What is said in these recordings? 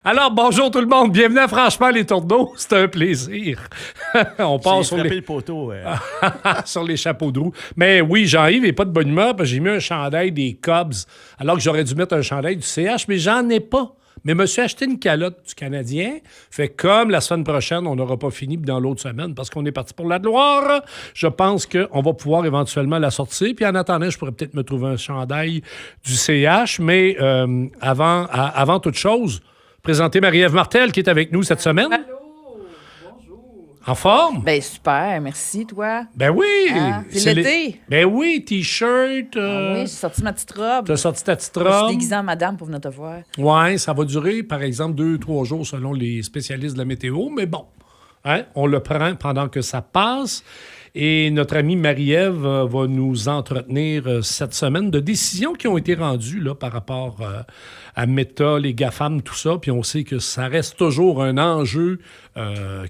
Alors, bonjour tout le monde. Bienvenue à Franchement les Tourneaux. C'est un plaisir. On passe sur le poteau. sur les chapeaux de roue. Mais oui, Jean-Yves n'est pas de bonne humeur parce que j'ai mis un chandail des Cubs alors que j'aurais dû mettre un chandail du CH, mais j'en ai pas. Mais me suis acheté une calotte du Canadien. Fait comme la semaine prochaine, on n'aura pas fini dans l'autre semaine parce qu'on est parti pour la gloire. Je pense qu'on va pouvoir éventuellement la sortir. Puis en attendant, je pourrais peut-être me trouver un chandail du CH. Mais avant toute chose, présenter Marie-Ève Martel qui est avec nous cette semaine. Allô, bonjour. En forme? Ben super, merci toi. Ben oui! C'est l'été. Ben oui, T-shirt. Oui, j'ai sorti ma petite robe. T'as sorti ta petite Je suis robe. déguisée en madame pour venir te voir. Ouais, ça va durer, par exemple, 2-3 jours selon les spécialistes de la météo, mais bon, hein, on le prend pendant que ça passe. Et notre amie Marie-Ève va nous entretenir cette semaine de décisions qui ont été rendues là, par rapport à Meta, les GAFAM, tout ça. Puis on sait que ça reste toujours un enjeu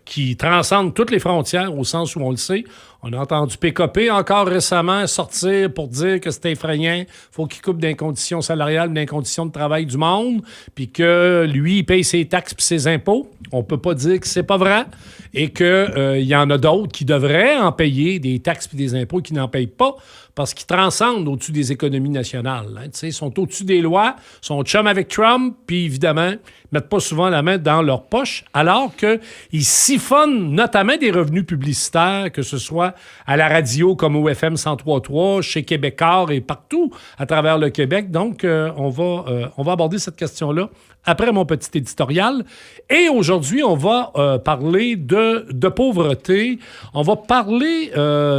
qui transcende toutes les frontières, au sens où on le sait. On a entendu PKP encore récemment sortir pour dire que c'est effrayant. Faut qu'il coupe des conditions salariales, des conditions de travail du monde, puis que lui, il paye ses taxes puis ses impôts. On peut pas dire que c'est pas vrai et qu'il y en a d'autres qui devraient en payer des taxes puis des impôts qui n'en payent pas parce qu'ils transcendent au-dessus des économies nationales. Hein. Ils sont au-dessus des lois, sont chum avec Trump, puis évidemment, ils mettent pas souvent la main dans leur poche, alors qu'ils siphonnent notamment des revenus publicitaires, que ce soit à la radio comme au FM 103.3, chez Québécois et partout à travers le Québec. Donc, on va aborder cette question-là après mon petit éditorial. Et aujourd'hui, on va parler de pauvreté. On va parler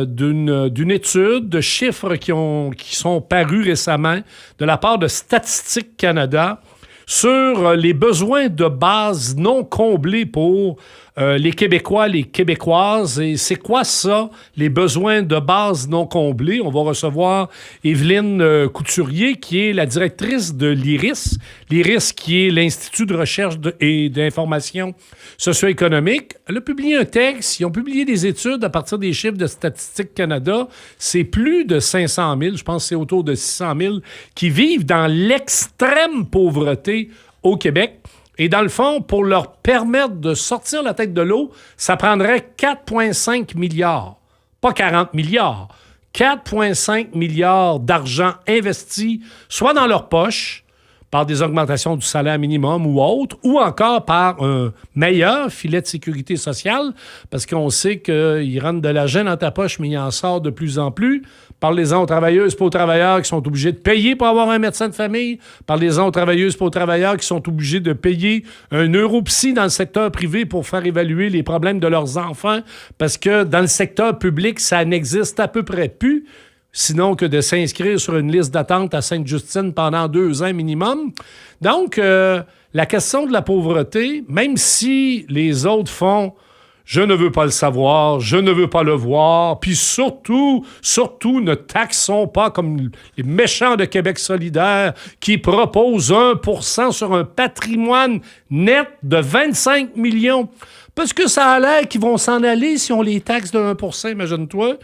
d'une étude, de chiffres qui sont parus récemment de la part de Statistique Canada sur les besoins de base non comblés pour les Québécois, les Québécoises. Et c'est quoi ça, les besoins de base non comblés? On va recevoir Evelyne Couturier, qui est la directrice de l'IRIS. L'IRIS, qui est l'Institut de recherche et d'information socio-économique. Elle a publié un texte. Ils ont publié des études à partir des chiffres de Statistique Canada. C'est plus de 500 000, je pense que c'est autour de 600 000, qui vivent dans l'extrême pauvreté au Québec. Et dans le fond, pour leur permettre de sortir la tête de l'eau, ça prendrait 4,5 milliards, pas 40 milliards, 4,5 milliards d'argent investi, soit dans leur poche, par des augmentations du salaire minimum ou autre, ou encore par un meilleur filet de sécurité sociale, parce qu'on sait qu'il rentre de l'argent dans ta poche, mais il en sort de plus en plus. Parlez-en aux travailleuses et aux travailleurs qui sont obligés de payer pour avoir un médecin de famille. Parlez-en aux travailleuses et aux travailleurs qui sont obligés de payer un neuropsy dans le secteur privé pour faire évaluer les problèmes de leurs enfants, parce que dans le secteur public, ça n'existe à peu près plus. Sinon que de s'inscrire sur une liste d'attente à Sainte-Justine pendant 2 ans minimum. Donc, la question de la pauvreté, même si les autres font « je ne veux pas le savoir, je ne veux pas le voir », puis surtout, ne taxons pas comme les méchants de Québec solidaire qui proposent 1% sur un patrimoine net de 25 millions. Parce que ça a l'air qu'ils vont s'en aller si on les taxe de 1%, imagine-toi.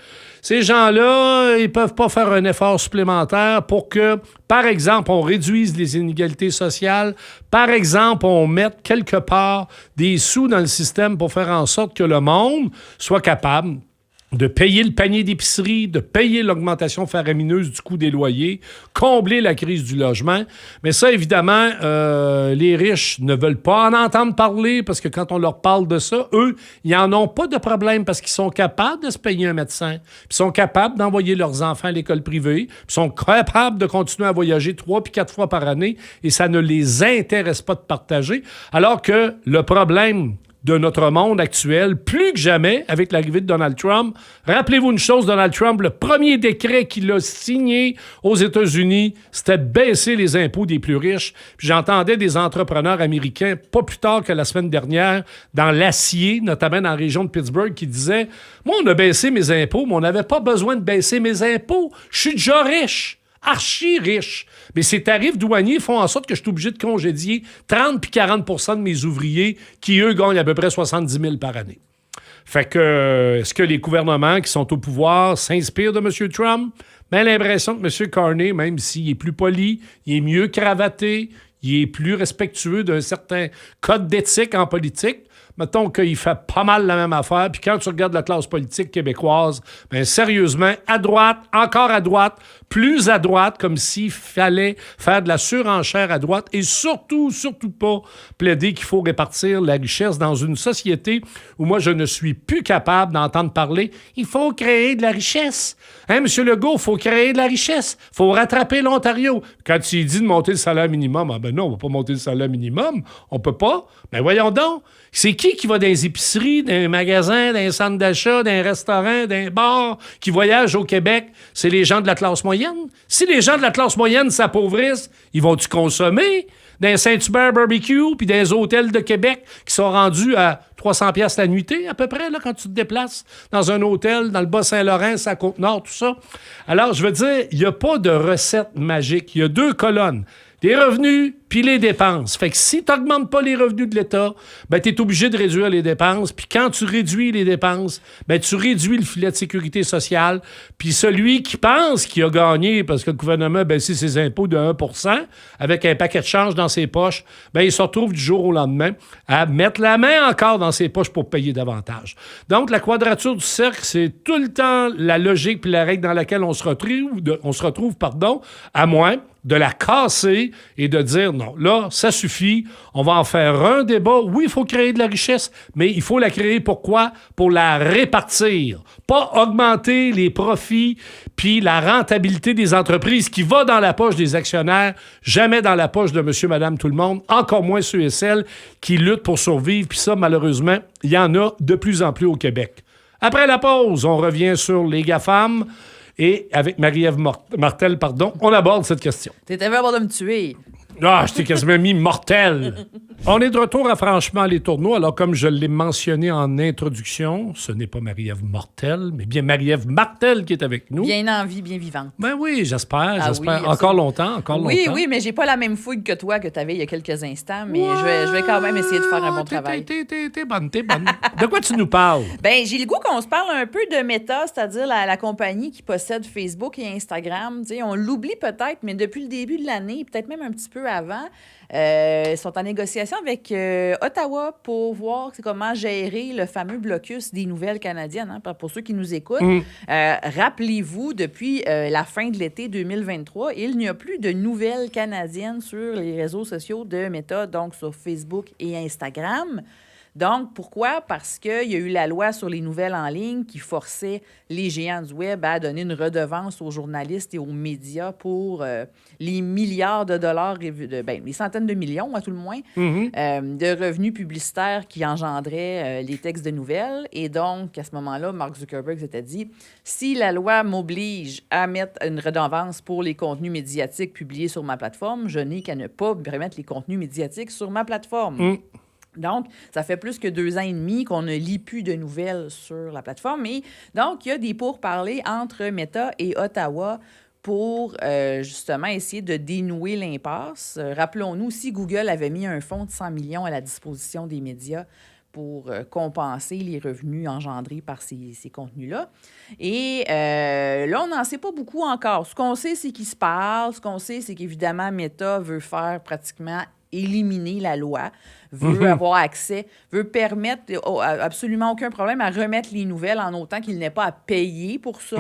Ces gens-là, ils peuvent pas faire un effort supplémentaire pour que, par exemple, on réduise les inégalités sociales, par exemple, on mette quelque part des sous dans le système pour faire en sorte que le monde soit capable de payer le panier d'épicerie, de payer l'augmentation faramineuse du coût des loyers, combler la crise du logement. Mais ça, évidemment, les riches ne veulent pas en entendre parler parce que quand on leur parle de ça, eux, ils n'en ont pas de problème parce qu'ils sont capables de se payer un médecin, puis ils sont capables d'envoyer leurs enfants à l'école privée, puis ils sont capables de continuer à voyager 3 puis 4 fois par année et ça ne les intéresse pas de partager. Alors que le problème de notre monde actuel, plus que jamais, avec l'arrivée de Donald Trump. Rappelez-vous une chose, Donald Trump, le premier décret qu'il a signé aux États-Unis, c'était de baisser les impôts des plus riches. Puis j'entendais des entrepreneurs américains, pas plus tard que la semaine dernière, dans l'acier, notamment dans la région de Pittsburgh, qui disaient « Moi, on a baissé mes impôts, mais on n'avait pas besoin de baisser mes impôts. Je suis déjà riche. » Archi riche. Mais ces tarifs douaniers font en sorte que je suis obligé de congédier 30 puis 40 % de mes ouvriers qui, eux, gagnent à peu près 70 000 par année. Fait que, est-ce que les gouvernements qui sont au pouvoir s'inspirent de M. Trump? Ben, l'impression que M. Carney, même s'il est plus poli, il est mieux cravaté, il est plus respectueux d'un certain code d'éthique en politique. Mettons qu'il fait pas mal la même affaire. Puis quand tu regardes la classe politique québécoise, bien sérieusement, à droite, encore à droite, plus à droite, comme s'il fallait faire de la surenchère à droite et surtout pas plaider qu'il faut répartir la richesse dans une société où moi, je ne suis plus capable d'entendre parler. Il faut créer de la richesse. Hein, M. Legault, il faut créer de la richesse. Il faut rattraper l'Ontario. Quand tu dis de monter le salaire minimum, ah ben non, on ne va pas monter le salaire minimum. On peut pas. Ben voyons donc. C'est qui va dans les épiceries, dans les magasins, dans les centres d'achat, dans les restaurants, dans les bars, qui voyagent au Québec? C'est les gens de la classe moyenne. Si les gens de la classe moyenne s'appauvrissent, ils vont-tu consommer dans les Saint-Hubert Barbecue puis dans les hôtels de Québec qui sont rendus à 300 pièces la nuitée, à peu près, là, quand tu te déplaces dans un hôtel, dans le Bas-Saint-Laurent, à Côte-Nord, tout ça? Alors, je veux dire, il n'y a pas de recette magique. Il y a 2 colonnes. Les revenus puis les dépenses. Fait que si tu n'augmentes pas les revenus de l'État, ben tu es obligé de réduire les dépenses. Puis quand tu réduis les dépenses, ben tu réduis le filet de sécurité sociale. Puis celui qui pense qu'il a gagné parce que le gouvernement a baissé ses impôts de 1 avec un paquet de change dans ses poches, ben il se retrouve du jour au lendemain à mettre la main encore dans ses poches pour payer davantage. Donc, la quadrature du cercle, c'est tout le temps la logique puis la règle dans laquelle on se retrouve, à moins de la casser et de dire non, là, ça suffit, on va en faire un débat. Oui, il faut créer de la richesse, mais il faut la créer pourquoi? Pour la répartir, pas augmenter les profits puis la rentabilité des entreprises qui va dans la poche des actionnaires, jamais dans la poche de monsieur, madame, tout le monde, encore moins ceux et celles qui luttent pour survivre. Puis ça, malheureusement, il y en a de plus en plus au Québec. Après la pause, on revient sur les GAFAM. Et avec Marie-Ève Martel, on aborde cette question. T'étais vraiment de me tuer. Ah, je t'ai quasiment mis mortel. On est de retour à Franchement les tourneaux. Alors, comme je l'ai mentionné en introduction, ce n'est pas Marie-Ève Mortel, mais bien Marie-Ève Martel qui est avec nous. Bien en vie, bien vivante. Ben oui, j'espère. Oui, encore longtemps. Oui, mais j'ai pas la même fouille que toi que tu avais il y a quelques instants, mais je vais quand même essayer de faire un bon travail. T'es bonne. De quoi tu nous parles? Ben, j'ai le goût qu'on se parle un peu de Meta, c'est-à-dire la compagnie qui possède Facebook et Instagram. T'sais, on l'oublie peut-être, mais depuis le début de l'année, peut-être même un petit peu avant, ils sont en négociation avec Ottawa pour voir comment gérer le fameux blocus des nouvelles canadiennes. Hein, pour ceux qui nous écoutent, rappelez-vous, depuis la fin de l'été 2023, il n'y a plus de nouvelles canadiennes sur les réseaux sociaux de Meta, donc sur Facebook et Instagram. Donc, pourquoi? Parce qu'il y a eu la loi sur les nouvelles en ligne qui forçait les géants du web à donner une redevance aux journalistes et aux médias pour les milliards de dollars, les centaines de millions, à tout le moins, de revenus publicitaires qui engendraient les textes de nouvelles. Et donc, à ce moment-là, Mark Zuckerberg s'était dit, si la loi m'oblige à mettre une redevance pour les contenus médiatiques publiés sur ma plateforme, je n'ai qu'à ne pas remettre les contenus médiatiques sur ma plateforme. Donc, ça fait plus que 2 ans et demi qu'on ne lit plus de nouvelles sur la plateforme. Et donc, il y a des pourparlers entre Meta et Ottawa pour justement essayer de dénouer l'impasse. Rappelons-nous, si Google avait mis un fonds de 100 millions à la disposition des médias pour compenser les revenus engendrés par ces contenus-là. Et là, on n'en sait pas beaucoup encore. Ce qu'on sait, c'est qu'ils se parlent. Ce qu'on sait, c'est qu'évidemment, Meta veut faire pratiquement éliminer la loi, veut avoir accès, veut permettre absolument aucun problème à remettre les nouvelles en autant qu'il n'ait pas à payer pour ça.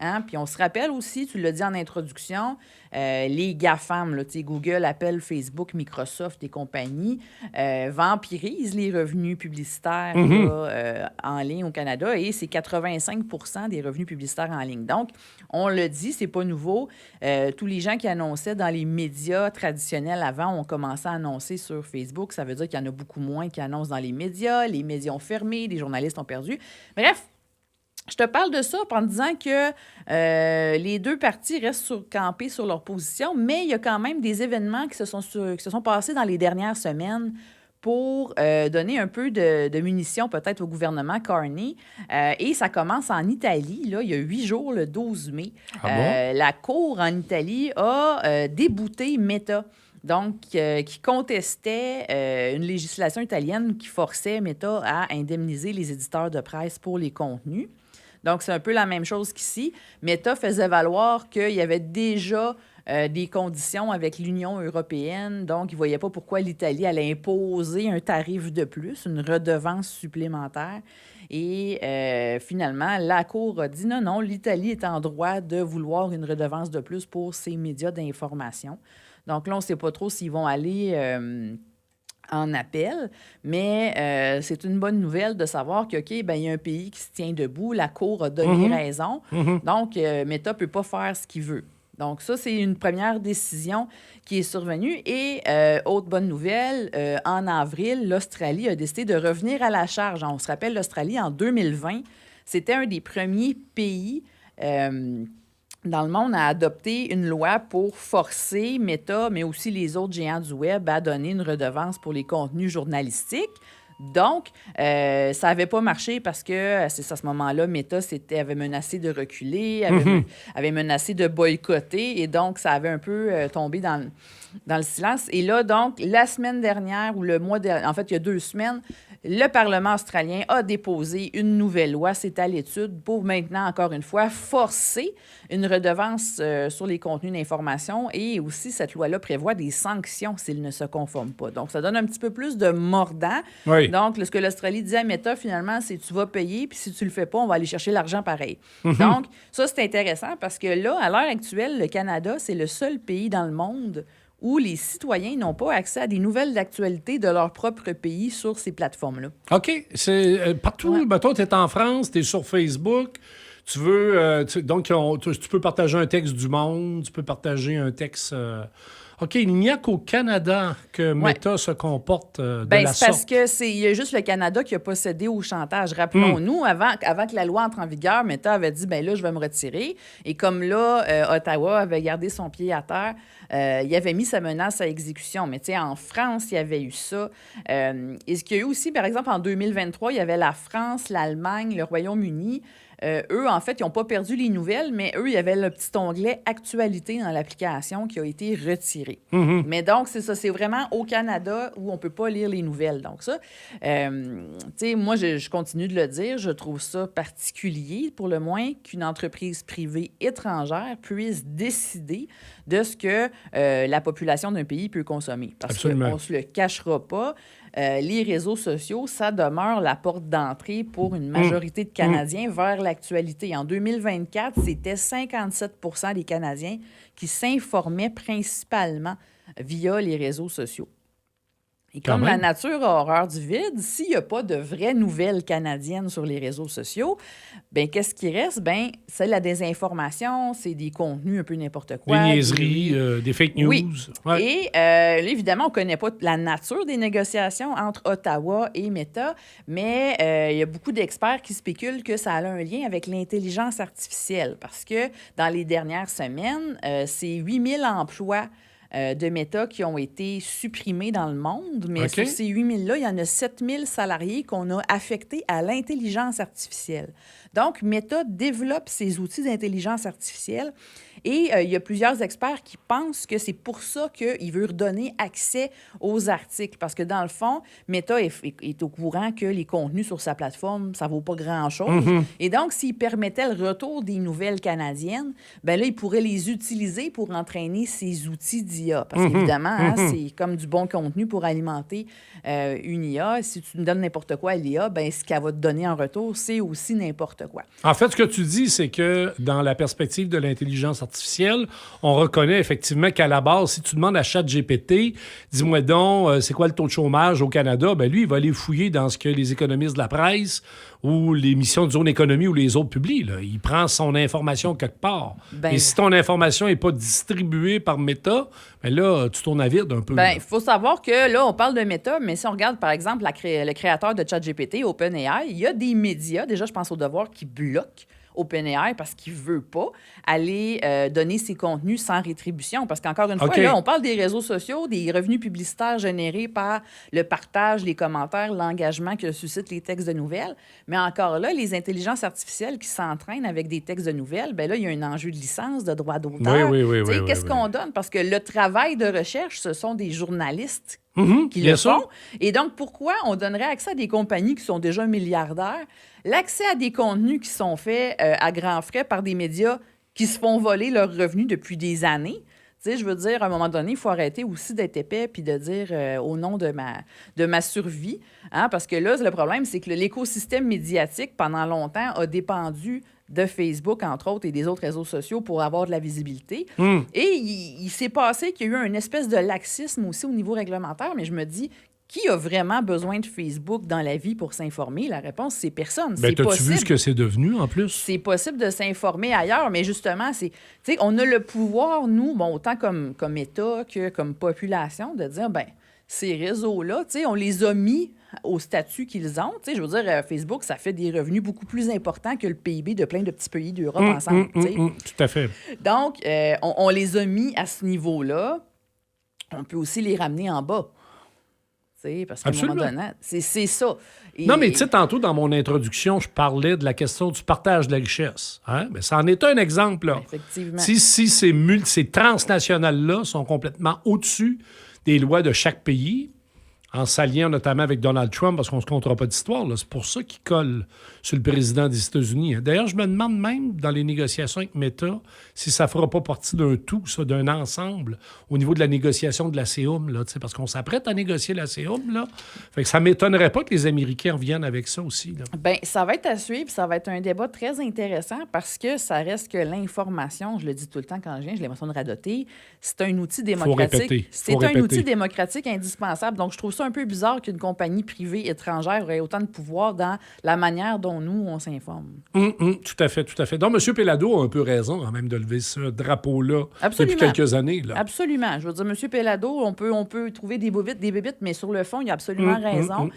Hein? Puis on se rappelle aussi, tu l'as dit en introduction, les GAFAM, là, Google, Apple, Facebook, Microsoft et compagnie, vampirisent les revenus publicitaires en ligne au Canada et c'est 85 % des revenus publicitaires en ligne. Donc, on le dit, c'est pas nouveau. Tous les gens qui annonçaient dans les médias traditionnels avant ont commencé à annoncer sur Facebook. Ça veut dire qu'il y en a beaucoup moins qui annoncent dans les médias ont fermé, les journalistes ont perdu. Bref, je te parle de ça en disant que les deux partis restent campés sur leur position, mais il y a quand même des événements qui se sont passés dans les dernières semaines pour donner un peu de munitions peut-être au gouvernement Carney. Et ça commence en Italie, là, il y a 8 jours, le 12 mai. La Cour en Italie a débouté Meta. Donc, qui contestait une législation italienne qui forçait Meta à indemniser les éditeurs de presse pour les contenus. Donc, c'est un peu la même chose qu'ici. Meta faisait valoir qu'il y avait déjà des conditions avec l'Union européenne. Donc, ils ne voyaient pas pourquoi l'Italie allait imposer un tarif de plus, une redevance supplémentaire. Et finalement, la Cour a dit non, l'Italie est en droit de vouloir une redevance de plus pour ses médias d'information. Donc là, on ne sait pas trop s'ils vont aller en appel, mais c'est une bonne nouvelle de savoir qu'il y a un pays qui se tient debout, la Cour a donné raison, donc Meta ne peut pas faire ce qu'il veut. Donc ça, c'est une première décision qui est survenue. Et autre bonne nouvelle, en avril, l'Australie a décidé de revenir à la charge. On se rappelle, l'Australie, en 2020, c'était un des premiers pays dans le monde à adopter une loi pour forcer Meta, mais aussi les autres géants du Web, à donner une redevance pour les contenus journalistiques. Donc, ça n'avait pas marché parce que c'est à ce moment-là, Meta avait menacé de reculer, avait menacé de boycotter, et donc ça avait un peu tombé dans le silence. Et là, donc, la semaine dernière, ou le mois dernier, en fait, il y a 2 semaines, le Parlement australien a déposé une nouvelle loi, c'est à l'étude, pour maintenant, encore une fois, forcer une redevance sur les contenus d'information, et aussi, cette loi-là prévoit des sanctions s'ils ne se conforment pas. Donc, ça donne un petit peu plus de mordant. Oui. Donc, ce que l'Australie dit à Meta, finalement, c'est tu vas payer, puis si tu le fais pas, on va aller chercher l'argent pareil. Donc, ça, c'est intéressant parce que là, à l'heure actuelle, le Canada, c'est le seul pays dans le monde où les citoyens n'ont pas accès à des nouvelles d'actualité de leur propre pays sur ces plateformes-là. OK. C'est partout. Ouais. Mettons, tu es en France, tu es sur Facebook, tu veux... donc, tu peux partager un texte du Monde, tu peux partager un texte... OK, il n'y a qu'au Canada que Meta se comporte de la c'est parce sorte. que il y a juste le Canada qui a pas cédé au chantage. Rappelons-nous, avant que la loi entre en vigueur, Meta avait dit, là, je vais me retirer. Et comme là, Ottawa avait gardé son pied à terre, il avait mis sa menace à exécution. Mais tu sais, en France, il y avait eu ça. Et ce qu'il y a eu aussi, par exemple, en 2023, il y avait la France, l'Allemagne, le Royaume-Uni. Eux, en fait, ils n'ont pas perdu les nouvelles, mais eux, il y avait le petit onglet Actualité dans l'application qui a été retiré. Mais donc, c'est ça, c'est vraiment au Canada où on ne peut pas lire les nouvelles. Donc ça, tu sais, moi, je continue de le dire, je trouve ça particulier, pour le moins, qu'une entreprise privée étrangère puisse décider de ce que la population d'un pays peut consommer. Parce qu'on ne se le cachera pas. Les réseaux sociaux, ça demeure la porte d'entrée pour une majorité de Canadiens vers l'actualité. En 2024, c'était 57 % des Canadiens qui s'informaient principalement via les réseaux sociaux. Et comme la nature a horreur du vide, s'il n'y a pas de vraies nouvelles canadiennes sur les réseaux sociaux, qu'est-ce qui reste? C'est la désinformation, c'est des contenus un peu n'importe quoi. Des niaiseries, des fake news. Oui. Ouais. Et là, évidemment, on ne connaît pas la nature des négociations entre Ottawa et Meta, mais il y a beaucoup d'experts qui spéculent que ça a un lien avec l'intelligence artificielle parce que dans les dernières semaines, c'est 8000 emplois de Meta qui ont été supprimés dans le monde, mais sur ces 8000-là, il y en a 7000 salariés qu'on a affectés à l'intelligence artificielle. Donc, Meta développe ses outils d'intelligence artificielle et il y a plusieurs experts qui pensent que c'est pour ça qu'il veut redonner accès aux articles. Parce que dans le fond, Meta est au courant que les contenus sur sa plateforme, ça ne vaut pas grand-chose. Et donc, s'il permettait le retour des nouvelles canadiennes, là, il pourrait les utiliser pour entraîner ses outils d'IA. Parce qu'évidemment, c'est comme du bon contenu pour alimenter une IA. Si tu me donnes n'importe quoi à l'IA, ce qu'elle va te donner en retour, c'est aussi n'importe quoi. En fait, ce que tu dis, c'est que dans la perspective de l'intelligence artificielle, on reconnaît effectivement qu'à la base, si tu demandes à ChatGPT, dis-moi donc, c'est quoi le taux de chômage au Canada, lui, il va aller fouiller dans ce que les économistes de la presse ou les missions de zone économie ou les autres publient. Là. Il prend son information quelque part. Et si ton information n'est pas distribuée par Meta, là, tu tournes à vide un peu. Il faut savoir que là, on parle de Meta, mais si on regarde, par exemple, le créateur de ChatGPT, OpenAI, il y a des médias, déjà, je pense au Devoir, qui bloquent OpenAI parce qu'il ne veut pas aller donner ses contenus sans rétribution. Parce qu'encore une fois, là, on parle des réseaux sociaux, des revenus publicitaires générés par le partage, les commentaires, l'engagement que suscitent les textes de nouvelles. Mais encore là, les intelligences artificielles qui s'entraînent avec des textes de nouvelles, là, il y a un enjeu de licence, de droit d'auteur. Oui, qu'est-ce qu'on donne? Parce que le travail de recherche, ce sont des journalistes qui le font. Et donc, pourquoi on donnerait accès à des compagnies qui sont déjà milliardaires, l'accès à des contenus qui sont faits à grands frais par des médias qui se font voler leurs revenus depuis des années? Tu sais, je veux dire, à un moment donné, il faut arrêter aussi d'être épais puis de dire au nom de ma survie. Hein, parce que là, le problème, c'est que l'écosystème médiatique, pendant longtemps, a dépendu de Facebook, entre autres, et des autres réseaux sociaux pour avoir de la visibilité. Et il s'est passé qu'il y a eu une espèce de laxisme aussi au niveau réglementaire, mais je me dis, qui a vraiment besoin de Facebook dans la vie pour s'informer? La réponse, c'est personne. Ben, t'as-tu vu ce que c'est devenu, en plus? C'est possible de s'informer ailleurs, mais justement, on a le pouvoir, nous, bon, autant comme État que comme population, de dire, ben ces réseaux-là, on les a mis au statut qu'ils ont. Je veux dire, Facebook, ça fait des revenus beaucoup plus importants que le PIB de plein de petits pays d'Europe ensemble. Tout à fait. Donc, on les a mis à ce niveau-là. On peut aussi les ramener en bas. Parce qu'à un moment donné, c'est ça. Non, mais tu sais, tantôt, dans mon introduction, je parlais de la question du partage de la richesse. Hein? Mais ça en est un exemple, là. Effectivement. Si ces transnationales-là sont complètement au-dessus des lois de chaque pays, en s'alliant notamment avec Donald Trump, parce qu'on ne se comptera pas d'histoire, là, c'est pour ça qu'il colle sur le président des États-Unis. Hein. D'ailleurs, je me demande même, dans les négociations avec Meta, si ça ne fera pas partie d'un tout, ça, d'un ensemble, au niveau de la négociation de la CEUM, là, parce qu'on s'apprête à négocier la CEUM, là. Fait que ça ne m'étonnerait pas que les Américains reviennent avec ça aussi. Là. Bien, ça va être à suivre, ça va être un débat très intéressant parce que ça reste que l'information, je le dis tout le temps quand je viens, j'ai l'impression de radoter, c'est un outil démocratique. C'est un outil démocratique indispensable. Donc, je trouve ça un peu bizarre qu'une compagnie privée étrangère ait autant de pouvoir dans la manière dont nous, on s'informe. Tout à fait, tout à fait. Donc, M. Pellado a un peu raison quand même de lever ce drapeau-là depuis quelques années. Là. Absolument. Je veux dire, M. Pellado, on peut trouver des bébites, mais sur le fond, il a absolument raison.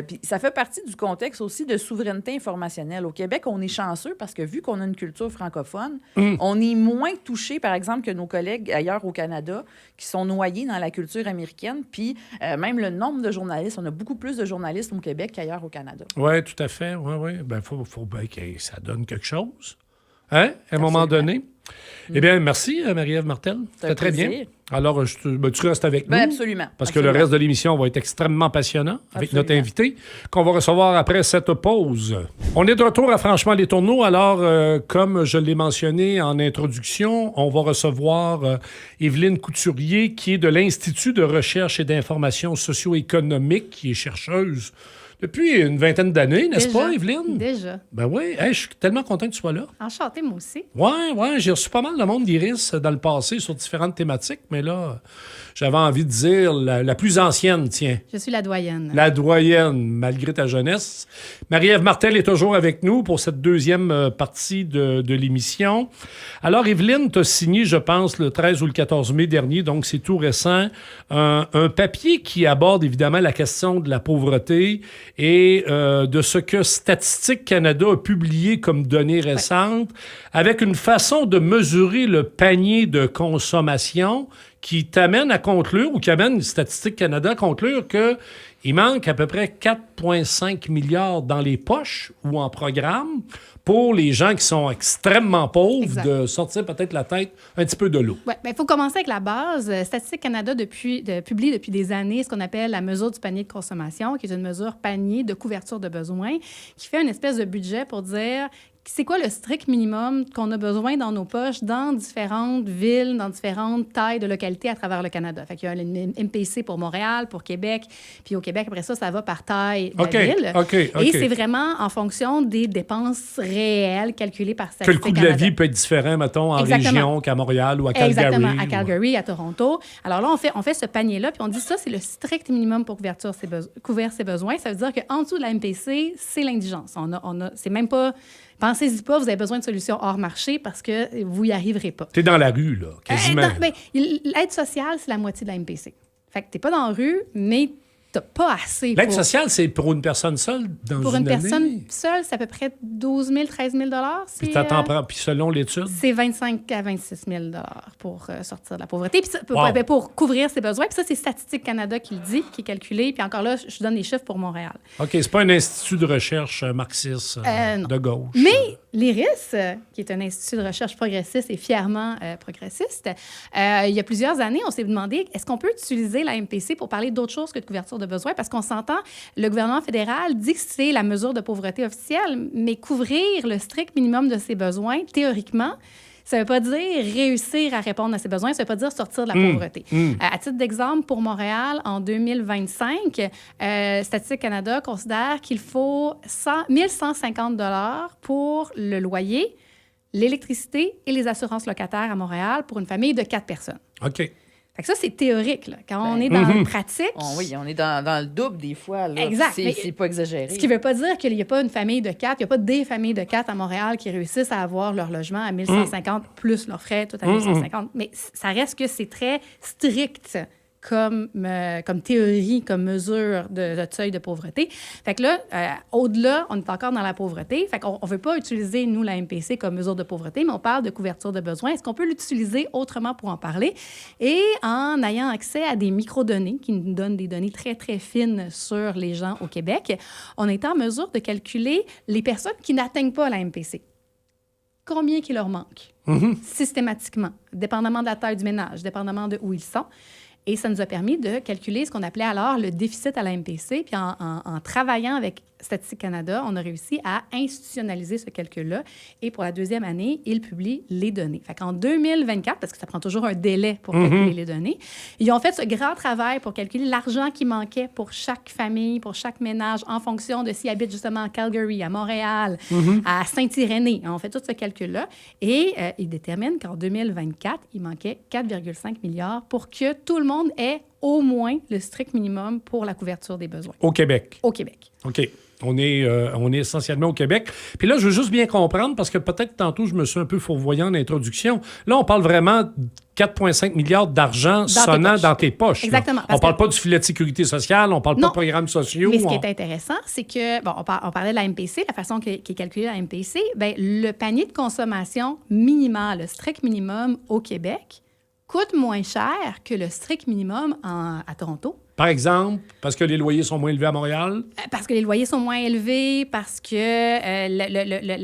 Puis ça fait partie du contexte aussi de souveraineté informationnelle. Au Québec, on est chanceux parce que vu qu'on a une culture francophone, on est moins touché, par exemple, que nos collègues ailleurs au Canada qui sont noyés dans la culture américaine. Puis même le nombre de journalistes, on a beaucoup plus de journalistes au Québec qu'ailleurs au Canada. Oui, tout à fait. Oui. Ben, faut bien que ça donne quelque chose. Hein? À un moment donné. Eh bien, merci, Marie-Ève Martel. C'était très bien. Alors, tu restes avec nous. Absolument. Parce que le reste de l'émission va être extrêmement passionnant avec notre invité qu'on va recevoir après cette pause. On est de retour à Franchement les Tourneaux. Alors, comme je l'ai mentionné en introduction, on va recevoir Évelyne Couturier, qui est de l'Institut de recherche et d'information socio-économique, qui est chercheuse depuis une vingtaine d'années, n'est-ce pas, Évelyne? Déjà. Ben oui. Hey, je suis tellement content que tu sois là. Enchantée, moi aussi. Oui. J'ai reçu pas mal de monde d'Iris dans le passé sur différentes thématiques, mais là, j'avais envie de dire la plus ancienne, tiens. Je suis la doyenne. La doyenne, malgré ta jeunesse. Marie-Ève Martel est toujours avec nous pour cette deuxième partie de l'émission. Alors, Évelyne, tu as signé, je pense, le 13 ou le 14 mai dernier, donc c'est tout récent, un papier qui aborde évidemment la question de la pauvreté et de ce que Statistique Canada a publié comme données récentes, avec une façon de mesurer le panier de consommation qui t'amène à conclure, ou qui amène Statistique Canada à conclure qu'il manque à peu près 4,5 milliards dans les poches ou en programme pour les gens qui sont extrêmement pauvres, de sortir peut-être la tête un petit peu de l'eau. Oui, bien, il faut commencer avec la base. Statistique Canada publie depuis des années ce qu'on appelle la mesure du panier de consommation, qui est une mesure panier de couverture de besoins, qui fait une espèce de budget pour dire c'est quoi le strict minimum qu'on a besoin dans nos poches dans différentes villes, dans différentes tailles de localités à travers le Canada. Fait qu'il y a le MPC pour Montréal, pour Québec, puis au Québec, après ça va par taille de la ville. Et c'est vraiment en fonction des dépenses réelles calculées par Statistique Canada. Que le coût de la vie peut être différent, mettons, en région qu'à Montréal ou à Calgary. Exactement, à Calgary, à Toronto. Alors là, on fait ce panier-là, puis on dit ça, c'est le strict minimum pour couvrir ses besoins. Ça veut dire qu'en dessous de la MPC, c'est l'indigence. C'est même pas... Pensez-y pas, vous avez besoin de solutions hors marché parce que vous n'y arriverez pas. T'es dans la rue, là, quasiment. L'aide sociale, c'est la moitié de la MPC. Fait que t'es pas dans la rue, mais t'as pas assez. L'aide sociale, c'est pour une personne seule dans une année? Pour une personne seule, c'est à peu près 12 000, 13 000 Puis puis selon l'étude? C'est 25 à 26 000 pour sortir de la pauvreté. Puis pour couvrir ses besoins. Puis ça, c'est Statistique Canada qui le dit, qui est calculé. Puis encore là, je donne les chiffres pour Montréal. OK, c'est pas un institut de recherche marxiste de gauche. Mais l'IRIS, qui est un institut de recherche progressiste et fièrement progressiste, il y a plusieurs années, on s'est demandé, est-ce qu'on peut utiliser la MPC pour parler d'autre chose que de couverture de besoins? Parce qu'on s'entend, le gouvernement fédéral dit que c'est la mesure de pauvreté officielle, mais couvrir le strict minimum de ses besoins, théoriquement, Ça ne veut pas dire réussir à répondre à ses besoins, ça ne veut pas dire sortir de la pauvreté. À titre d'exemple, pour Montréal, en 2025, Statistique Canada considère qu'il faut 1 150 $ pour le loyer, l'électricité et les assurances locataires à Montréal pour une famille de 4 personnes. OK. Fait que ça, c'est théorique. Là. Quand on est dans le pratique... Oui, on est dans le double des fois. Là. Exact. C'est pas exagéré. Ce qui ne veut pas dire qu'il n'y a pas une famille de 4, il n'y a pas des familles de 4 à Montréal qui réussissent à avoir leur logement à 1150 plus leurs frais, tout à 1150. Mais ça reste que c'est très strict comme théorie, comme mesure de seuil de pauvreté. Fait que là, au-delà, on est encore dans la pauvreté. Fait qu'on ne veut pas utiliser, nous, la MPC comme mesure de pauvreté, mais on parle de couverture de besoins. Est-ce qu'on peut l'utiliser autrement pour en parler? Et en ayant accès à des microdonnées qui nous donnent des données très, très fines sur les gens au Québec, on est en mesure de calculer les personnes qui n'atteignent pas la MPC. Combien qu'il leur manque, systématiquement, dépendamment de la taille du ménage, dépendamment de où ils sont. Et ça nous a permis de calculer ce qu'on appelait alors le déficit à la MPC. Puis en travaillant avec Statistique Canada, on a réussi à institutionnaliser ce calcul-là. Et pour la deuxième année, ils publient les données. Fait qu'en 2024, parce que ça prend toujours un délai pour calculer les données, ils ont fait ce grand travail pour calculer l'argent qui manquait pour chaque famille, pour chaque ménage, en fonction de s'ils habitent justement à Calgary, à Montréal, à Saint-Irénée. On fait tout ce calcul-là. Et ils déterminent qu'en 2024, il manquait 4,5 milliards pour que tout le monde ait au moins le strict minimum pour la couverture des besoins. Au Québec. Au Québec. OK. On est essentiellement au Québec. Puis là, je veux juste bien comprendre, parce que peut-être tantôt, je me suis un peu fourvoyant en introduction. Là, on parle vraiment de 4,5 milliards d'argent sonnant dans tes poches. Exactement. On ne parle pas du filet de sécurité sociale, on ne parle pas de programmes sociaux. Mais ce qui est intéressant, c'est que, bon, on parlait de la MPC, la façon qui est calculée la MPC, bien, le panier de consommation minimal, le strict minimum au Québec, coûte moins cher que le strict minimum à Toronto. Par exemple, parce que les loyers sont moins élevés à Montréal? Parce que les loyers sont moins élevés, parce que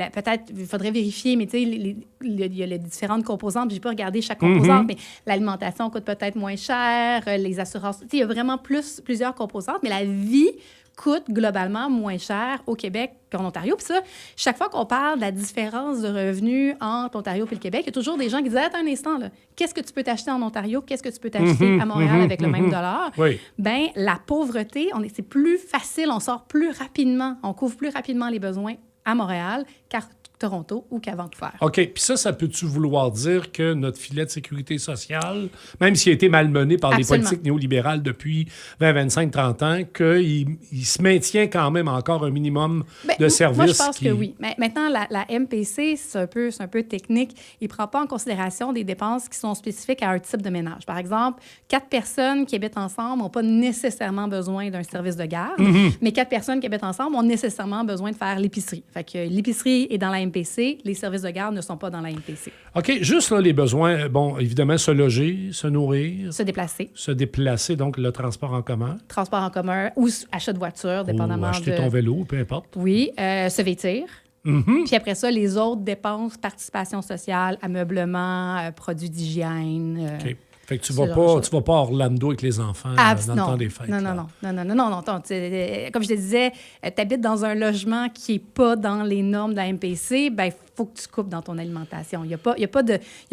peut-être, il faudrait vérifier, mais tu sais, il y a les différentes composantes. Je n'ai pas regardé chaque composante, mais l'alimentation coûte peut-être moins cher, les assurances. Tu sais, il y a vraiment plusieurs composantes, mais la vie coûte globalement moins cher au Québec qu'en Ontario. Puis ça, chaque fois qu'on parle de la différence de revenus entre Ontario et le Québec, il y a toujours des gens qui disent « Attends un instant, là, qu'est-ce que tu peux t'acheter en Ontario? Qu'est-ce que tu peux t'acheter à Montréal avec le même dollar? » Oui. Bien, la pauvreté, c'est plus facile, on sort plus rapidement, on couvre plus rapidement les besoins à Montréal qu'à Toronto ou qu'à Vancouver. OK. Puis ça peut-tu vouloir dire que notre filet de sécurité sociale, même s'il a été malmené par les politiques néolibérales depuis 20, 25, 30 ans, qu'il se maintient quand même encore un minimum de services? Moi, je pense que oui. Mais maintenant, la MPC, c'est un peu technique. Il ne prend pas en considération des dépenses qui sont spécifiques à un type de ménage. Par exemple, 4 personnes qui habitent ensemble n'ont pas nécessairement besoin d'un service de garde, mais 4 personnes qui habitent ensemble ont nécessairement besoin de faire l'épicerie. Fait que l'épicerie est dans la MPC, les services de garde ne sont pas dans la MPC. OK, juste là, les besoins, bon, évidemment, se loger, se nourrir. Se déplacer. Se déplacer, donc le transport en commun. Transport en commun ou achat de voiture, dépendamment acheter ton vélo, peu importe. Oui, se vêtir. Puis après ça, les autres dépenses, participation sociale, ameublement, produits d'hygiène. OK. Fait que tu vas pas à Orlando avec les enfants dans le temps des fêtes. Non. Comme je te disais, tu habites dans un logement qui n'est pas dans les normes de la MPC, bien, il faut que tu coupes dans ton alimentation. Il n'y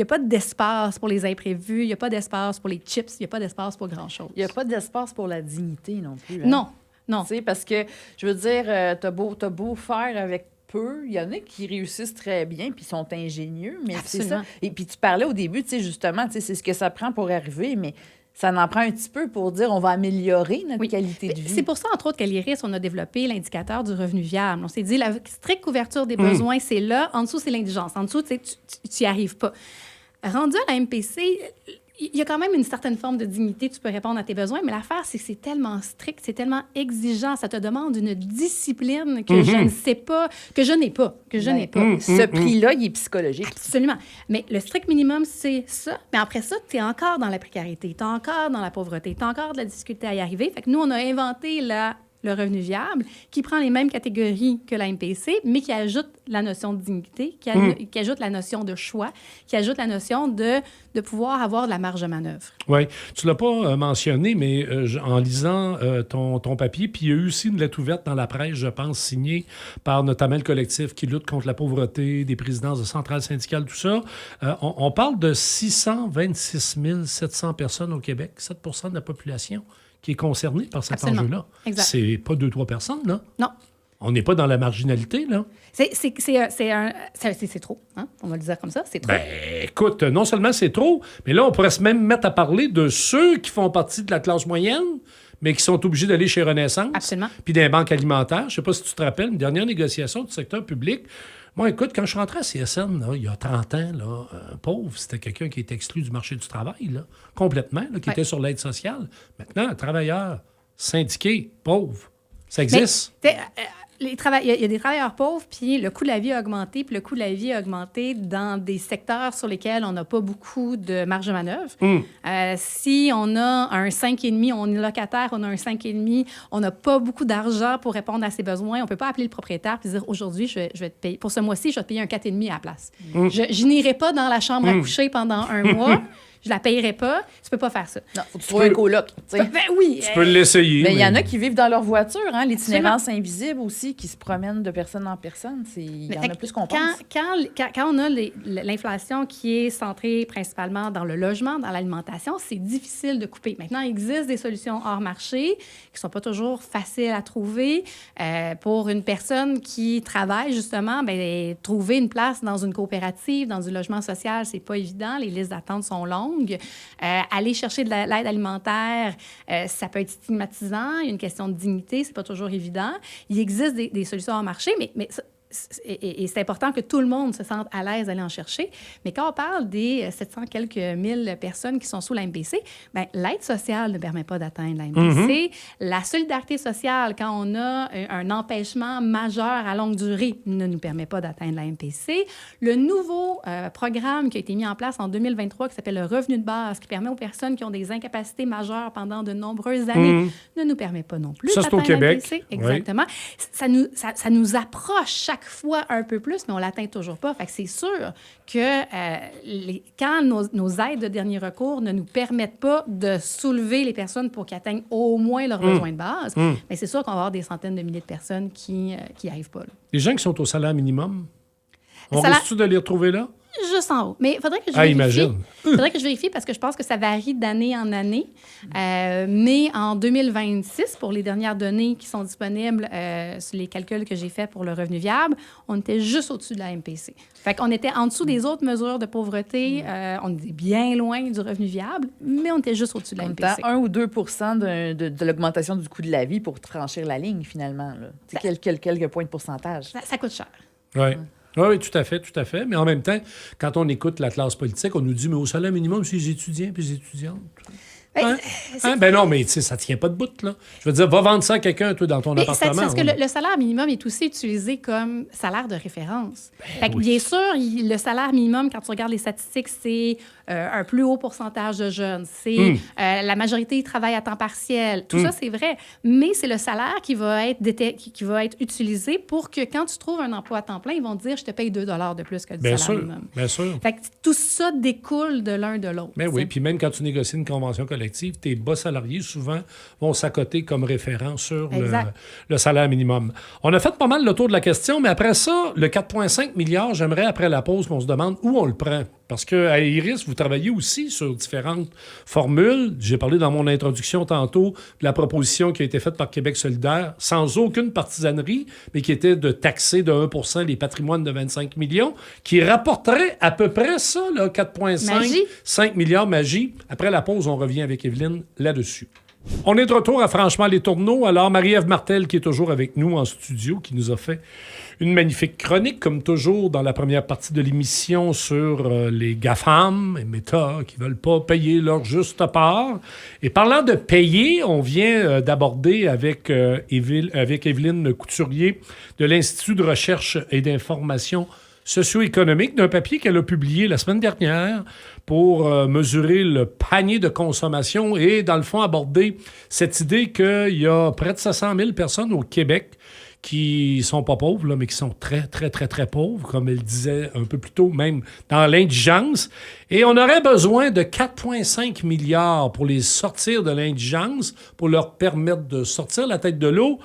a pas d'espace pour les imprévus, il n'y a pas d'espace pour les chips, il n'y a pas d'espace pour grand-chose. Il n'y a pas d'espace pour la dignité non plus. Hein? Non. Tu sais, parce que, je veux dire, t'as beau faire avec peu, il y en a qui réussissent très bien puis sont ingénieux, mais c'est ça. Et puis tu parlais au début, tu sais, justement, tu sais, c'est ce que ça prend pour arriver, mais ça en prend un petit peu pour dire on va améliorer notre qualité de vie. C'est pour ça, entre autres, qu'à l'IRIS, on a développé l'indicateur du revenu viable. On s'est dit, la stricte couverture des besoins, c'est là. En dessous, c'est l'indigence. En dessous, tu n'y arrives pas. Rendu à la MPC, il y a quand même une certaine forme de dignité, tu peux répondre à tes besoins, mais l'affaire, c'est que c'est tellement strict, c'est tellement exigeant, ça te demande une discipline que je ne sais pas, que je n'ai pas. Ce prix-là, il est psychologique. Absolument. Mais le strict minimum, c'est ça. Mais après ça, tu es encore dans la précarité, tu es encore dans la pauvreté, tu as encore de la difficulté à y arriver. Fait que nous, on a inventé la le revenu viable, qui prend les mêmes catégories que la MPC, mais qui ajoute la notion de dignité, qui ajoute la notion de choix, qui ajoute la notion de pouvoir avoir de la marge de manœuvre. Oui. Tu ne l'as pas mentionné, mais en lisant ton papier, puis il y a eu aussi une lettre ouverte dans la presse, je pense, signée par notamment le collectif qui lutte contre la pauvreté, des présidences de centrales syndicales, tout ça. On parle de 626 700 personnes au Québec, 7 de la population qui est concernée par cet enjeu-là. Exact. C'est pas 2-3 personnes, là? Non. On n'est pas dans la marginalité, là? C'est trop, hein? On va le dire comme ça, c'est trop. Ben, écoute, non seulement c'est trop, mais là, on pourrait se même mettre à parler de ceux qui font partie de la classe moyenne, mais qui sont obligés d'aller chez Renaissance. Absolument. Puis des banques alimentaires. Je ne sais pas si tu te rappelles, une dernière négociation du secteur public. Moi, écoute, quand je suis rentré à CSN, là, il y a 30 ans, là, pauvre, c'était quelqu'un qui était exclu du marché du travail, là, complètement, là, qui était sur l'aide sociale. Maintenant, un travailleur syndiqué, pauvre, ça existe. Mais, il y a des travailleurs pauvres, puis le coût de la vie a augmenté, puis le coût de la vie a augmenté dans des secteurs sur lesquels on n'a pas beaucoup de marge de manœuvre. Si on a un 5,5, on est locataire, on a un 5,5, on n'a pas beaucoup d'argent pour répondre à ses besoins, on ne peut pas appeler le propriétaire et dire aujourd'hui, je vais te payer, pour ce mois-ci, je vais te payer un 4,5 à la place. Je n'irai pas dans la chambre à coucher pendant un mois. Je la payerai pas. Tu peux pas faire ça. Non, faut que tu trouves un coloc. Ben oui. Tu peux l'essayer. Mais il y en a qui vivent dans leur voiture, hein, l'itinérance invisible aussi, qui se promènent de personne en personne. Il y en a plus qu'on pense. Quand on a l'inflation qui est centrée principalement dans le logement, dans l'alimentation, c'est difficile de couper. Maintenant, il existe des solutions hors marché qui sont pas toujours faciles à trouver. Pour une personne qui travaille, justement, ben, trouver une place dans une coopérative, dans du logement social, c'est pas évident. Les listes d'attente sont longues. Aller chercher de l'aide alimentaire, ça peut être stigmatisant. Il y a une question de dignité, c'est pas toujours évident. Il existe des solutions hors marché, mais et c'est important que tout le monde se sente à l'aise d'aller en chercher. Mais quand on parle des 700 quelques mille personnes qui sont sous la MPC, bien, l'aide sociale ne permet pas d'atteindre la MPC. La solidarité sociale, quand on a un empêchement majeur à longue durée, ne nous permet pas d'atteindre la MPC. Le nouveau programme qui a été mis en place en 2023, qui s'appelle le revenu de base, qui permet aux personnes qui ont des incapacités majeures pendant de nombreuses années, ne nous permet pas non plus d'atteindre la MPC. Exactement. Oui. Ça nous approche chaque fois un peu plus, mais on ne l'atteint toujours pas. Fait que c'est sûr que quand nos aides de dernier recours ne nous permettent pas de soulever les personnes pour qu'ils atteignent au moins leurs besoins de base, mais c'est sûr qu'on va avoir des centaines de milliers de personnes qui n'y arrivent pas. Là. Les gens qui sont au salaire minimum, on risque-tu de les retrouver là? Juste en haut. Mais il faudrait que je vérifie. Imagine. Il faudrait que je vérifie parce que je pense que ça varie d'année en année. Mais en 2026, pour les dernières données qui sont disponibles sur les calculs que j'ai faits pour le revenu viable, on était juste au-dessus de la MPC. Fait qu'on était en dessous des autres mesures de pauvreté. On était bien loin du revenu viable, mais on était juste au-dessus de la MPC. On était à 1 ou 2 de l'augmentation du coût de la vie pour franchir la ligne, finalement. C'est quelques points de pourcentage. Ça coûte cher. Oui. Oui, tout à fait, tout à fait. Mais en même temps, quand on écoute la classe politique, on nous dit, mais au salaire minimum, c'est les étudiants puis les étudiantes. Ben non, mais tu sais, ça ne tient pas de bout, là. Je veux dire, va vendre ça à quelqu'un, toi, dans ton appartement. Parce que le salaire minimum est aussi utilisé comme salaire de référence. Bien sûr, le salaire minimum, quand tu regardes les statistiques, c'est un plus haut pourcentage de jeunes. C'est la majorité travaille à temps partiel. Tout ça, c'est vrai. Mais c'est le salaire qui va être utilisé pour que quand tu trouves un emploi à temps plein, ils vont te dire, je te paye 2 $ de plus que du salaire minimum. Bien sûr. Fait que tout ça découle de l'un de l'autre. Mais oui, puis même quand tu négocies une convention collective, tes bas salariés, souvent, vont s'accoter comme référent sur le salaire minimum. On a fait pas mal le tour de la question, mais après ça, le 4,5 milliards, j'aimerais, après la pause, qu'on se demande où on le prend. Parce qu'à Iris, vous travaillez aussi sur différentes formules. J'ai parlé dans mon introduction tantôt de la proposition qui a été faite par Québec solidaire, sans aucune partisanerie, mais qui était de taxer de 1 % les patrimoines de 25 millions, qui rapporterait à peu près ça, 4,5, 5 milliards magie. Après la pause, on revient avec Evelyne là-dessus. On est de retour à Franchement les Tourneaux. Alors, Marie-Ève Martel, qui est toujours avec nous en studio, qui nous a fait une magnifique chronique, comme toujours, dans la première partie de l'émission sur les GAFAM et Meta qui ne veulent pas payer leur juste part. Et parlant de payer, on vient d'aborder avec Evelyne Couturier de l'Institut de recherche et d'information socio-économique d'un papier qu'elle a publié la semaine dernière pour mesurer le panier de consommation et, dans le fond, aborder cette idée qu'il y a près de 700 000 personnes au Québec qui sont pas pauvres, là, mais qui sont très, très, très, très pauvres, comme elle disait un peu plus tôt, même dans l'indigence. Et on aurait besoin de 4,5 milliards pour les sortir de l'indigence, pour leur permettre de sortir la tête de l'eau.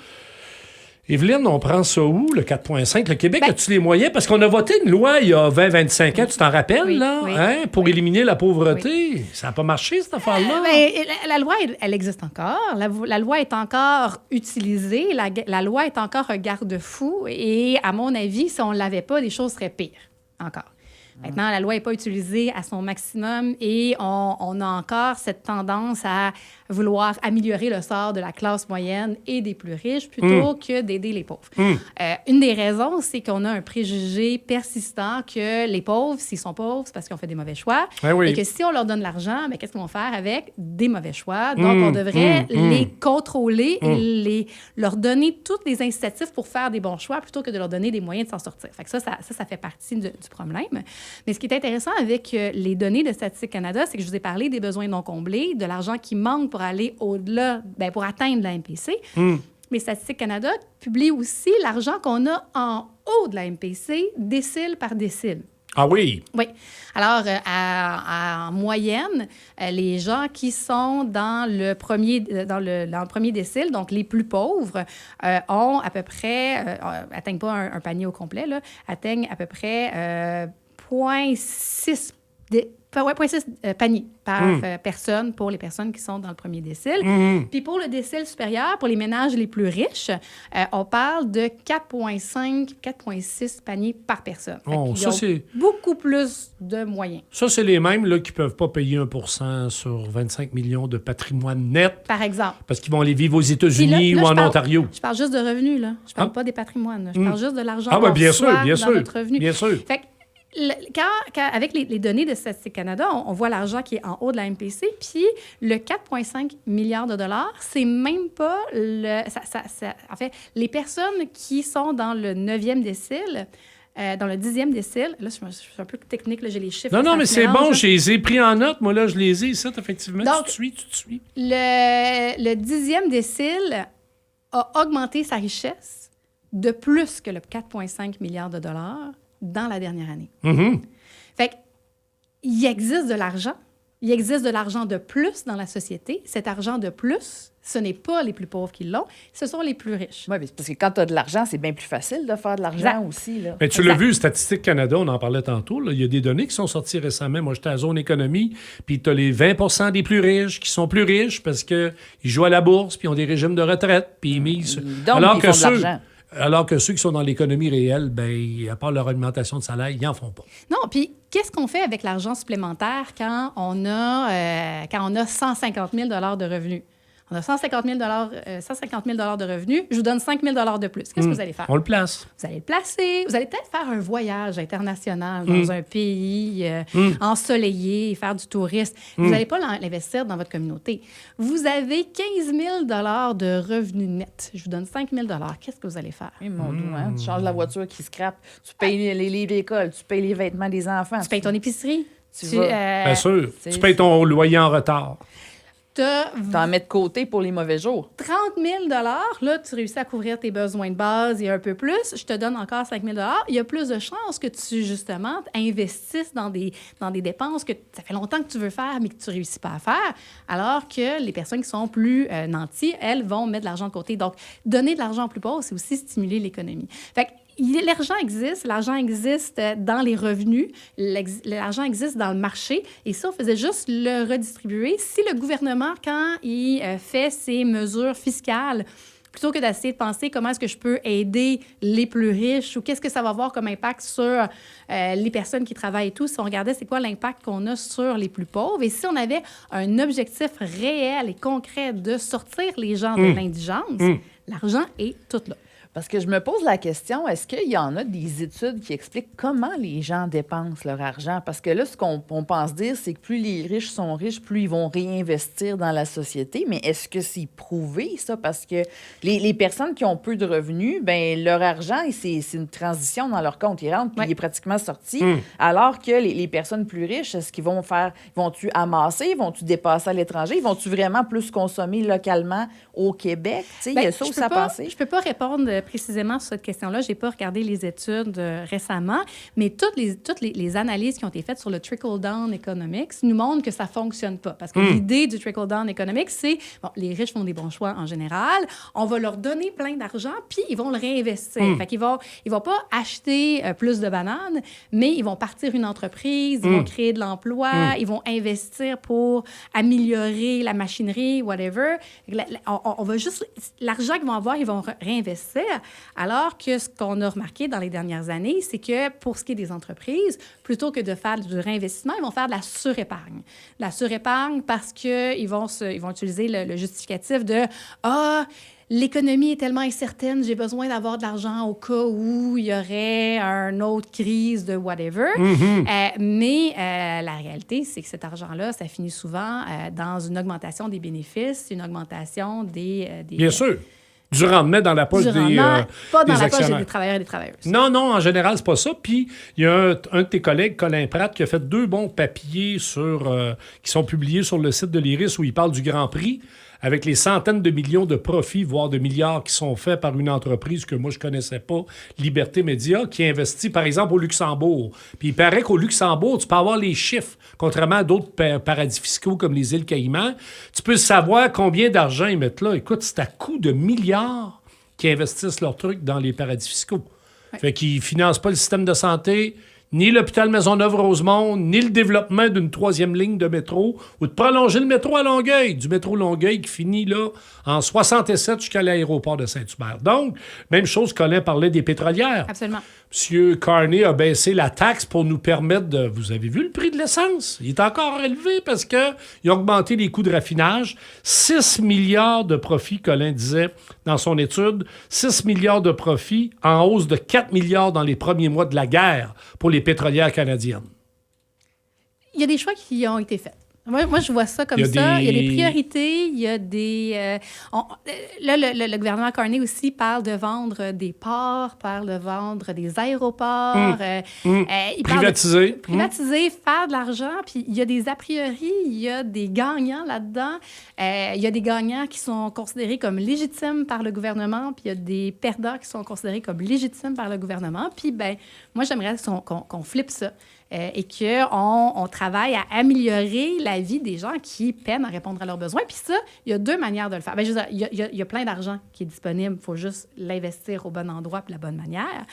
Evelyne, on prend ça où, le 4,5? Le Québec, as-tu les moyens? Parce qu'on a voté une loi il y a 20-25 ans, tu t'en rappelles, là, hein, pour éliminer la pauvreté. Oui. Ça n'a pas marché, cette affaire-là. La loi, elle existe encore. La loi est encore utilisée. La loi est encore un garde-fou. Et à mon avis, si on ne l'avait pas, les choses seraient pires encore. Maintenant, la loi n'est pas utilisée à son maximum et on a encore cette tendance à vouloir améliorer le sort de la classe moyenne et des plus riches plutôt que d'aider les pauvres. Une des raisons, c'est qu'on a un préjugé persistant que les pauvres, s'ils sont pauvres, c'est parce qu'ils ont fait des mauvais choix. Et que si on leur donne l'argent, qu'est-ce qu'ils vont faire avec? Des mauvais choix. Donc, on devrait les contrôler et leur donner tous les incitatifs pour faire des bons choix plutôt que de leur donner des moyens de s'en sortir. Fait que ça fait partie du problème. Mais ce qui est intéressant avec les données de Statistique Canada, c'est que je vous ai parlé des besoins non comblés, de l'argent qui manque pour aller au-delà, pour atteindre la MPC. Mais Statistique Canada publie aussi l'argent qu'on a en haut de la MPC, décile par décile. Ah oui? Oui. Alors, en moyenne, les gens qui sont dans le premier décile, donc les plus pauvres, ont à peu près, atteignent pas un panier au complet, là, atteignent à peu près 0,6 paniers par personne pour les personnes qui sont dans le premier décile. Puis pour le décile supérieur, pour les ménages les plus riches, on parle de 4,6 paniers par personne. C'est beaucoup plus de moyens. Ça, c'est les mêmes là, qui ne peuvent pas payer 1% sur 25 millions de patrimoine net. Par exemple. Parce qu'ils vont aller vivre aux États-Unis ou en Ontario. Je parle juste de revenus, là. Je parle pas des patrimoines. Là. Je parle juste de l'argent qu'on reçoit dans notre revenu. Bien sûr. Fait que, avec les données de Statistique Canada, on voit l'argent qui est en haut de la MPC, puis le 4,5 milliards de dollars, c'est même pas en fait, les personnes qui sont dans le 9e décile, dans le 10e décile, là, je suis un peu technique, là, j'ai les chiffres. Non, mais c'est bon, je les ai pris en note. Moi, là, je les ai ici, effectivement. Donc, tu te suis. Le 10e décile a augmenté sa richesse de plus que le 4,5 milliards de dollars dans la dernière année. Fait qu'il existe de l'argent. Il existe de l'argent de plus dans la société. Cet argent de plus, ce n'est pas les plus pauvres qui l'ont, ce sont les plus riches. Oui, parce que quand tu as de l'argent, c'est bien plus facile de faire de l'argent aussi. Là. Mais tu l'as vu, Statistique Canada, on en parlait tantôt, là, il y a des données qui sont sorties récemment. Moi, j'étais à Zone Économie, puis tu as les 20% des plus riches qui sont plus riches parce qu'ils jouent à la bourse, puis ils ont des régimes de retraite, puis ils misent. Donc, ils font de l'argent. Alors que ceux qui sont dans l'économie réelle, à part leur augmentation de salaire, ils n'en font pas. Non, puis qu'est-ce qu'on fait avec l'argent supplémentaire quand on a 150 000 de revenus? On a 150 000 de revenus. Je vous donne 5 000 de plus. Qu'est-ce que vous allez faire? On le place. Vous allez le placer. Vous allez peut-être faire un voyage international dans un pays ensoleillé, faire du tourisme. Vous n'allez pas l'investir dans votre communauté. Vous avez 15 000 de revenus nets. Je vous donne 5 000 Qu'est-ce que vous allez faire? Oui, mon Dieu, hein? Tu changes la voiture qui scrape. Tu payes les livres d'école. Tu payes les vêtements des enfants. Tu payes ton épicerie. Bien sûr. Tu payes ton loyer en retard. T'en mets de côté pour les mauvais jours. 30 000 là, tu réussis à couvrir tes besoins de base et un peu plus. Je te donne encore 5 000 il y a plus de chances que tu, justement, investisses dans des dépenses que ça fait longtemps que tu veux faire, mais que tu ne réussis pas à faire, alors que les personnes qui sont plus nanties, elles vont mettre de l'argent de côté. Donc, donner de l'argent aux plus pauvres, c'est aussi stimuler l'économie. Fait que l'argent existe dans les revenus, l'argent existe dans le marché, et ça, on faisait juste le redistribuer. Si le gouvernement, quand il fait ses mesures fiscales, plutôt que d'essayer de penser comment est-ce que je peux aider les plus riches ou qu'est-ce que ça va avoir comme impact sur les personnes qui travaillent et tout, si on regardait c'est quoi l'impact qu'on a sur les plus pauvres, et si on avait un objectif réel et concret de sortir les gens de l'indigence, l'argent est tout là. Parce que je me pose la question, est-ce qu'il y en a des études qui expliquent comment les gens dépensent leur argent? Parce que là, ce qu'on pense dire, c'est que plus les riches sont riches, plus ils vont réinvestir dans la société. Mais est-ce que c'est prouvé, ça? Parce que les personnes qui ont peu de revenus, ben leur argent, c'est une transition dans leur compte. Il rentre, puis il est pratiquement sorti. Alors que les personnes plus riches, est-ce qu'ils vont faire... Vont-tu amasser? Vont-tu dépasser à l'étranger? Vont-tu vraiment plus consommer localement au Québec? Il y a ça aussi à penser. Je peux pas répondre précisément sur cette question-là. J'ai pas regardé les études récemment, mais toutes les analyses qui ont été faites sur le trickle-down economics nous montrent que ça fonctionne pas. Parce que l'idée du trickle-down economics, c'est, bon, les riches font des bons choix en général, on va leur donner plein d'argent, puis ils vont le réinvestir. Fait qu'ils vont pas acheter plus de bananes, mais ils vont partir une entreprise, ils vont créer de l'emploi, ils vont investir pour améliorer la machinerie, whatever. On va juste... L'argent qu'ils vont avoir, ils vont réinvestir. Alors que ce qu'on a remarqué dans les dernières années, c'est que pour ce qui est des entreprises, plutôt que de faire du réinvestissement, ils vont faire de la surépargne. La surépargne parce qu'ils vont utiliser le justificatif de « Ah, l'économie est tellement incertaine, j'ai besoin d'avoir de l'argent au cas où il y aurait une autre crise de whatever. Mais la réalité, c'est que cet argent-là, ça finit souvent dans une augmentation des bénéfices, une augmentation des Bien sûr. Du rendement dans la poche des actionnaires. Pas dans la poche des travailleurs et des travailleuses. Non, en général, c'est pas ça. Puis, il y a un de tes collègues, Colin Pratt, qui a fait 2 bons papiers qui sont publiés sur le site de l'IRIS où il parle du Grand Prix, avec les centaines de millions de profits, voire de milliards qui sont faits par une entreprise que moi, je connaissais pas, Liberté Média, qui investit, par exemple, au Luxembourg. Puis il paraît qu'au Luxembourg, tu peux avoir les chiffres, contrairement à d'autres paradis fiscaux comme les îles Caïmans. Tu peux savoir combien d'argent ils mettent là. Écoute, c'est à coût de milliards qui investissent leurs trucs dans les paradis fiscaux. Ouais. Fait qu'ils financent pas le système de santé, ni l'hôpital Maisonneuve-Rosemont, ni le développement d'une 3e ligne de métro ou de prolonger le métro à Longueuil, du métro Longueuil qui finit là en 67 jusqu'à l'aéroport de Saint-Hubert. Donc, même chose, Colin parlait des pétrolières. Absolument. M. Carney a baissé la taxe pour nous permettre de... Vous avez vu le prix de l'essence? Il est encore élevé parce qu'il a augmenté les coûts de raffinage. 6 milliards de profits, Colin disait dans son étude. 6 milliards de profits en hausse de 4 milliards dans les premiers mois de la guerre pour les pétrolières canadiennes. Il y a des choix qui ont été faits. Moi, je vois ça comme ça. Il y a des priorités, il y a des... là, le gouvernement Carney aussi parle de vendre des ports, parle de vendre des aéroports. Il privatiser. Privatiser, faire de l'argent. Puis il y a des a priori, il y a des gagnants là-dedans. Il y a des gagnants qui sont considérés comme légitimes par le gouvernement, puis il y a des perdants qui sont considérés comme légitimes par le gouvernement. Puis, moi, j'aimerais qu'on flippe ça. Et qu'on travaille à améliorer la vie des gens qui peinent à répondre à leurs besoins. Puis ça, il y a 2 manières de le faire. Je veux dire, il y a plein d'argent qui est disponible. Il faut juste l'investir au bon endroit et de la bonne manière.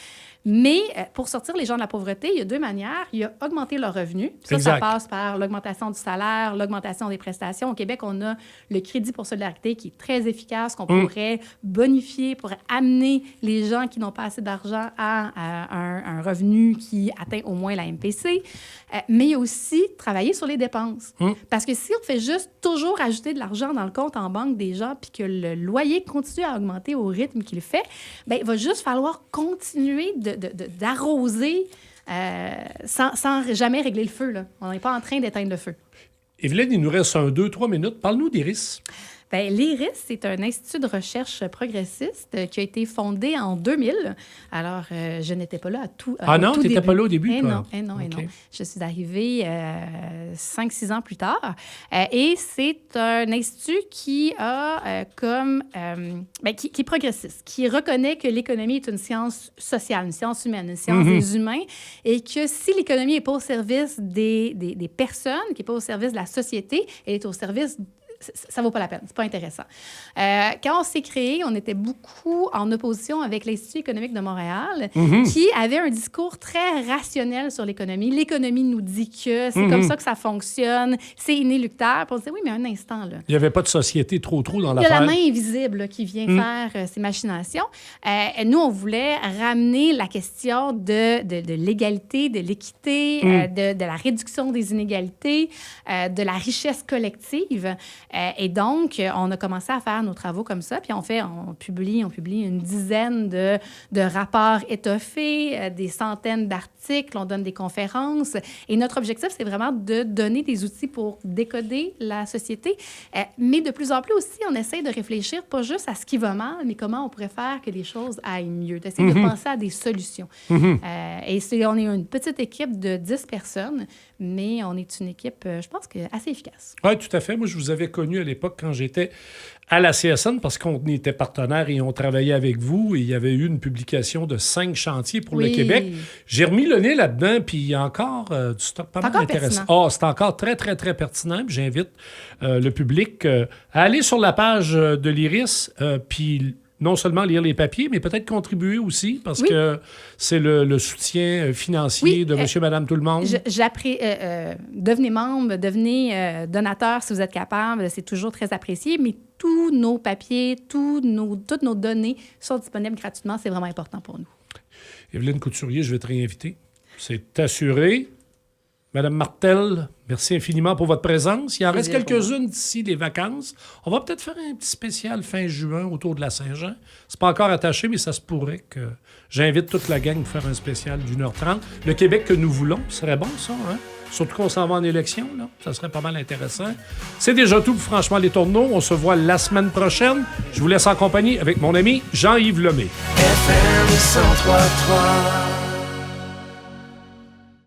Mais pour sortir les gens de la pauvreté, il y a 2 manières. Il y a augmenter leurs revenus. Ça passe par l'augmentation du salaire, l'augmentation des prestations. Au Québec, on a le crédit pour solidarité qui est très efficace, qu'on pourrait bonifier pour amener les gens qui n'ont pas assez d'argent à un revenu qui atteint au moins la MPC. Mais il y a aussi travailler sur les dépenses. Parce que si on fait juste toujours ajouter de l'argent dans le compte en banque des gens puis que le loyer continue à augmenter au rythme qu'il fait, il va juste falloir continuer d'arroser sans jamais régler le feu. Là. On n'est pas en train d'éteindre le feu. Evelyne, il nous reste 2-3 minutes. Parle-nous d'IRIS. L'IRIS, c'est un institut de recherche progressiste qui a été fondé en 2000. Alors, je n'étais pas là à tout non, tu n'étais pas là au début, toi? Non. Je suis arrivée 5-6 ans plus tard. Et c'est un institut qui a qui est progressiste, qui reconnaît que l'économie est une science sociale, une science humaine, une science des humains, et que si l'économie n'est pas au service des personnes, qui n'est pas au service de la société, elle est au service... Ça vaut pas la peine, c'est pas intéressant. Quand on s'est créé, on était beaucoup en opposition avec l'Institut économique de Montréal, qui avait un discours très rationnel sur l'économie. L'économie nous dit que c'est comme ça que ça fonctionne, c'est inéluctable. On se disait, oui, mais un instant, là. Il n'y avait pas de société trop dans l'affaire. Il y a la main invisible là, qui vient faire ces machinations. Nous, on voulait ramener la question de l'égalité, de l'équité, de la réduction des inégalités, de la richesse collective. Et donc, on a commencé à faire nos travaux comme ça, puis on publie une dizaine de rapports étoffés, des centaines d'articles, on donne des conférences. Et notre objectif, c'est vraiment de donner des outils pour décoder la société. Mais de plus en plus aussi, on essaie de réfléchir pas juste à ce qui va mal, mais comment on pourrait faire que les choses aillent mieux, d'essayer de penser à des solutions. Et on est une petite équipe de 10 personnes, mais on est une équipe, je pense, assez efficace. Oui, tout à fait. Moi, je vous avais connu à l'époque quand j'étais à la CSN parce qu'on était partenaires et on travaillait avec vous. Et il y avait eu une publication de 5 chantiers pour le Québec. J'ai remis le nez là-dedans, puis il y a encore du stock pas mal intéressant. C'est encore très, très, très pertinent. J'invite le public à aller sur la page de l'IRIS, puis non seulement lire les papiers, mais peut-être contribuer aussi, parce que c'est le soutien financier de monsieur, madame, tout le monde. Devenez membre, devenez donateur si vous êtes capable, c'est toujours très apprécié, mais tous nos papiers, toutes nos données sont disponibles gratuitement, c'est vraiment important pour nous. Evelyne Couturier, je vais te réinviter. C'est assuré. Madame Martel, merci infiniment pour votre présence. Il en reste quelques-unes d'ici les vacances. On va peut-être faire un petit spécial fin juin autour de la Saint-Jean. C'est pas encore attaché, mais ça se pourrait que j'invite toute la gang à faire un spécial d'1h30. Le Québec que nous voulons, ce serait bon, ça, hein? Surtout qu'on s'en va en élection, là. Ça serait pas mal intéressant. C'est déjà tout pour Franchement les Tourneaux. On se voit la semaine prochaine. Je vous laisse en compagnie avec mon ami Jean-Yves Lemay. FM 103.3